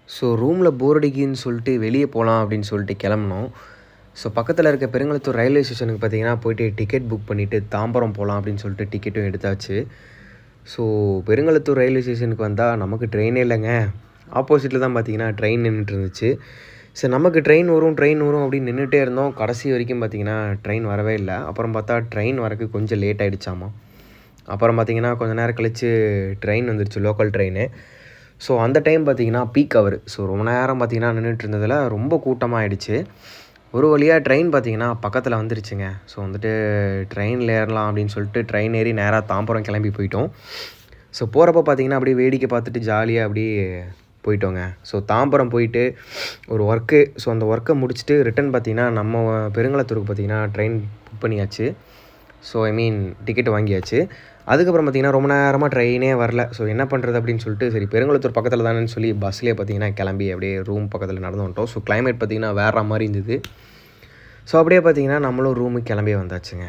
So ரூமில் போர் அடிக்குதுன்னு சொல்லிட்டு வெளியே போகலாம் அப்படின்னு சொல்லிட்டு கிளம்புனோம். ஸோ பக்கத்தில் இருக்க பெருங்களத்தூர் ரயில்வே ஸ்டேஷனுக்கு பார்த்தீங்கன்னா போயிட்டு டிக்கெட் புக் பண்ணிவிட்டு தாம்பரம் போகலாம் அப்படின்னு சொல்லிட்டு டிக்கெட்டும் எடுத்தாச்சு. ஸோ பெருங்களத்தூர் ரயில்வே ஸ்டேஷனுக்கு வந்தால் நமக்கு ட்ரெயினே இல்லைங்க. ஆப்போசிட்டில் தான் பார்த்தீங்கன்னா ட்ரெயின் நின்றுட்டு இருந்துச்சு. சரி நமக்கு ட்ரெயின் வரும் அப்படின்னு நின்றுட்டே இருந்தோம். கடைசி வரைக்கும் பார்த்தீங்கன்னா ட்ரெயின் வரவே இல்லை. அப்புறம் பார்த்தா ட்ரெயின் வரக்கு கொஞ்சம் லேட் ஆகிடுச்சாமா. அப்புறம் பார்த்தீங்கன்னா கொஞ்சம் நேரம் கழித்து ட்ரெயின் வந்துருச்சு, லோக்கல் ட்ரெயின். ஸோ அந்த டைம் பார்த்தீங்கன்னா பீக் ஹவர். ஸோ ரொம்ப நேரம் பார்த்தீங்கன்னா நின்றுட்டு இருந்ததில் ரொம்ப கூட்டமாக ஆகிடுச்சு. ஒரு வழியாக ட்ரெயின் பார்த்தீங்கன்னா பக்கத்தில் வந்துருச்சுங்க. ஸோ வந்துட்டு ட்ரெயினில் ஏறலாம் அப்படின்னு சொல்லிட்டு ட்ரெயின் ஏறி நேராக தாம்பரம் கிளம்பி போயிட்டோம். ஸோ போகிறப்ப பார்த்தீங்கன்னா அப்படியே வேடிக்கை பார்த்துட்டு ஜாலியாக அப்படியே போயிட்டோங்க. ஸோ தாம்பரம் போயிட்டு ஒரு ஒர்க்கு, ஸோ அந்த ஒர்க்கை முடிச்சுட்டு ரிட்டன் பார்த்தீங்கன்னா நம்ம பெருங்களத்தூருக்கு பார்த்தீங்கன்னா ட்ரெயின் புக் பண்ணியாச்சு. ஸோ டிக்கெட் வாங்கியாச்சு. அதுக்கப்புறம் பார்த்தீங்கன்னா ரொம்ப நேரமாக ட்ரெயினே வரல. ஸோ என்ன பண்ணுறது அப்படின்னு சொல்லிட்டு சரி பெருங்களத்தூர் பக்கத்தில் தானேன்னு சொல்லி பஸ்லேயே பார்த்தீங்கன்னா கிளம்பி அப்படியே ரூம் பக்கத்தில் நடந்து வந்துட்டோம். ஸோ கிளைமேட் பார்த்தீங்கன்னா வேறு மாதிரி இருந்தது. ஸோ அப்படியே பார்த்தீங்கன்னா நம்மளும் ரூமுக்கு கிளம்பி வந்தாச்சுங்க.